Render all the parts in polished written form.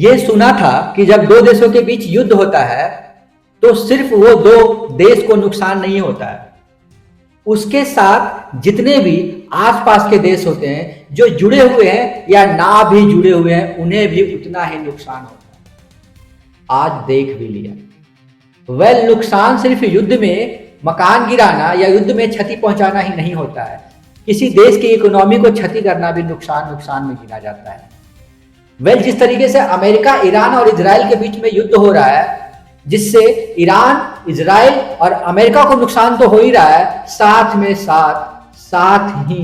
ये सुना था कि जब दो देशों के बीच युद्ध होता है तो सिर्फ वो दो देश को नुकसान नहीं होता है, उसके साथ जितने भी आसपास के देश होते हैं जो जुड़े हुए हैं या ना भी जुड़े हुए हैं उन्हें भी उतना ही नुकसान होता है। आज देख भी लिया। नुकसान सिर्फ युद्ध में मकान गिराना या युद्ध में क्षति पहुंचाना ही नहीं होता है, किसी देश की इकोनॉमी को क्षति करना भी नुकसान नुकसान में गिना जाता है। जिस तरीके से अमेरिका, ईरान और इजराइल के बीच में युद्ध हो रहा है, जिससे ईरान, इजराइल और अमेरिका को नुकसान तो हो ही रहा है, साथ ही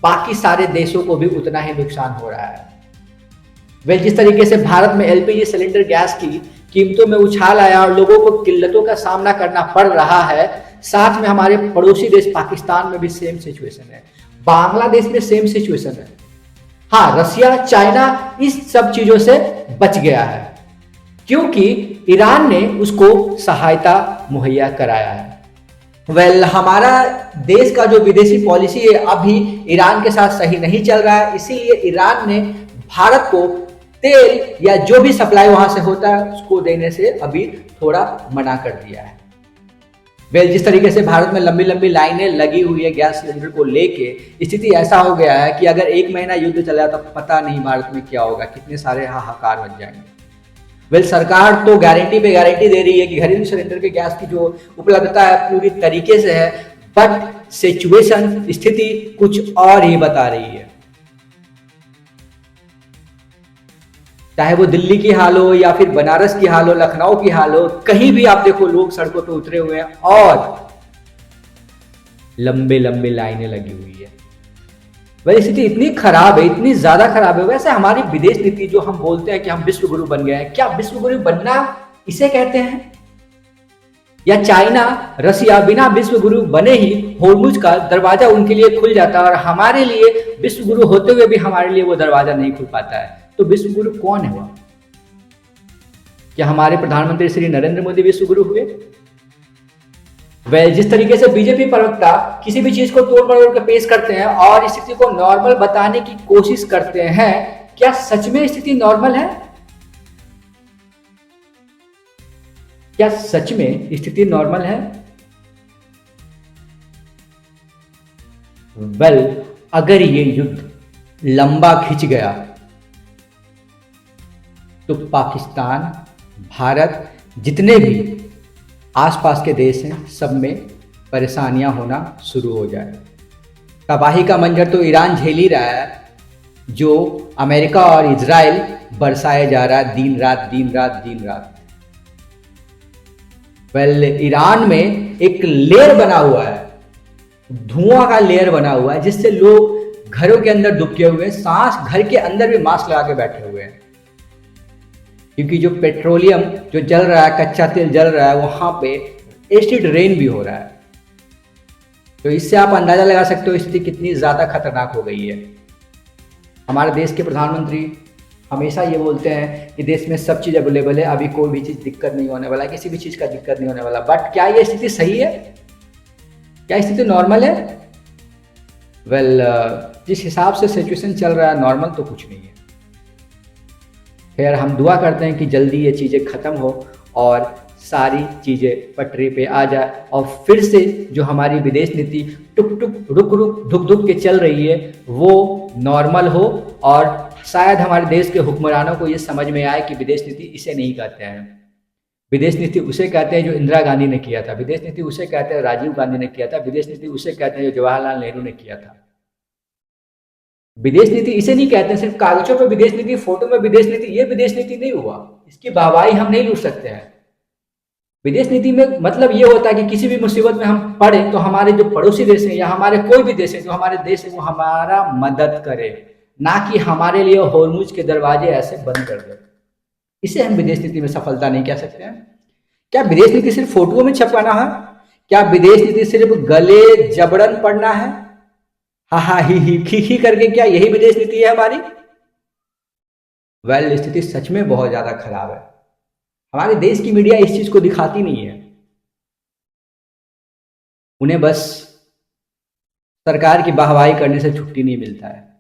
बाकी सारे देशों को भी उतना ही नुकसान हो रहा है। जिस तरीके से भारत में एलपीजी सिलेंडर गैस की कीमतों में उछाल आया और लोगों को किल्लतों का सामना करना पड़ रहा है, साथ में हमारे पड़ोसी देश पाकिस्तान में भी सेम सिचुएशन है, बांग्लादेश में सेम सिचुएशन है। हाँ, रसिया, चाइना इस सब चीजों से बच गया है क्योंकि ईरान ने उसको सहायता मुहैया कराया है। हमारा देश का जो विदेशी पॉलिसी है अभी ईरान के साथ सही नहीं चल रहा है, इसीलिए ईरान ने भारत को तेल या जो भी सप्लाई वहां से होता है उसको देने से अभी थोड़ा मना कर दिया है। जिस तरीके से भारत में लंबी लंबी लाइनें लगी हुई है गैस सिलेंडर को लेके, स्थिति ऐसा हो गया है कि अगर 1 महीना युद्ध चला तो पता नहीं भारत में क्या होगा, कितने सारे हाहाकार बन जाएंगे। सरकार तो गारंटी पे गारंटी दे रही है कि घरेलू सिलेंडर के गैस की जो उपलब्धता है पूरी तरीके से है, बट सिचुएशन, स्थिति कुछ और ही बता रही है। चाहे वो दिल्ली की हाल हो या फिर बनारस की हाल हो, लखनऊ की हाल हो, कहीं भी आप देखो लोग सड़कों पे उतरे हुए हैं और लंबे लंबे लाइनें लगी हुई है। स्थिति इतनी खराब है, इतनी ज्यादा खराब है। वैसे हमारी विदेश नीति जो हम बोलते हैं कि हम विश्व गुरु बन गए हैं, क्या विश्व गुरु बनना इसे कहते हैं? या चाइना, रसिया बिना विश्व गुरु बने ही होर्मुज का दरवाजा उनके लिए खुल जाता है और हमारे लिए विश्व गुरु होते हुए भी हमारे लिए वो दरवाजा नहीं खुल पाता है। तो विश्व गुरु कौन है वह? क्या हमारे प्रधानमंत्री श्री नरेंद्र मोदी विश्व गुरु हुए? जिस तरीके से बीजेपी प्रवक्ता किसी भी चीज को तोड़ मरोड़ कर पेश करते हैं और स्थिति को नॉर्मल बताने की कोशिश करते हैं, क्या सच में स्थिति नॉर्मल है? क्या सच में स्थिति नॉर्मल है? अगर ये युद्ध लंबा खिंच गया तो पाकिस्तान, भारत, जितने भी आसपास के देश हैं, सब में परेशानियां होना शुरू हो जाए। तबाही का मंजर तो ईरान झेल ही रहा है, जो अमेरिका और इजराइल बरसाए जा रहा है दिन रात दिन रात दिन रात। ईरान में एक लेयर बना हुआ है, धुआं का लेयर बना हुआ है, जिससे लोग घरों के अंदर दुबके हुए, सांस घर के अंदर भी मास्क लगा के बैठे हुए हैं, क्योंकि जो पेट्रोलियम जो जल रहा है, कच्चा तेल जल रहा है, वहां पे एसिड रेन भी हो रहा है। तो इससे आप अंदाजा लगा सकते हो स्थिति कितनी ज्यादा खतरनाक हो गई है। हमारे देश के प्रधानमंत्री हमेशा ये बोलते हैं कि देश में सब चीज अवेलेबल है, अभी कोई भी चीज दिक्कत नहीं होने वाला, किसी भी चीज का दिक्कत नहीं होने वाला। बट क्या ये स्थिति सही है? क्या स्थिति नॉर्मल है? जिस हिसाब से सिचुएशन चल रहा है, नॉर्मल तो कुछ नहीं है। खैर, हम दुआ करते हैं कि जल्दी ये चीज़ें ख़त्म हो और सारी चीज़ें पटरी पे आ जाए और फिर से जो हमारी विदेश नीति टुक टुक रुक रुक धुक धुक के चल रही है वो नॉर्मल हो और शायद हमारे देश के हुक्मरानों को ये समझ में आए कि विदेश नीति इसे नहीं कहते हैं। विदेश नीति उसे कहते हैं जो इंदिरा गांधी ने किया था, विदेश नीति उसे कहते हैं राजीव गांधी ने किया था, विदेश नीति उसे कहते हैं जो जवाहरलाल नेहरू ने किया था। विदेश नीति इसे नहीं कहते हैं सिर्फ कागजों पे विदेश नीति, फोटो में विदेश नीति। ये विदेश नीति नहीं हुआ, इसकी वाहवाही हम नहीं लूट सकते हैं। विदेश नीति में मतलब ये होता है कि किसी भी मुसीबत में हम पड़े तो हमारे जो पड़ोसी देश है या हमारे कोई भी देश है जो हमारे देश है वो हमारा मदद करे, ना कि हमारे लिए होर्मुज के दरवाजे ऐसे बंद कर दे। इसे हम विदेश नीति में सफलता नहीं कह सकते हैं। क्या विदेश नीति सिर्फ फोटो में छपवाना है? क्या विदेश नीति सिर्फ गले जबरन पढ़ना है? हा ही करके क्या यही विदेश नीति है हमारी? स्थिति सच में बहुत ज्यादा खराब है। हमारे देश की मीडिया इस चीज को दिखाती नहीं है, उन्हें बस सरकार की वाहवाही करने से छुट्टी नहीं मिलता है।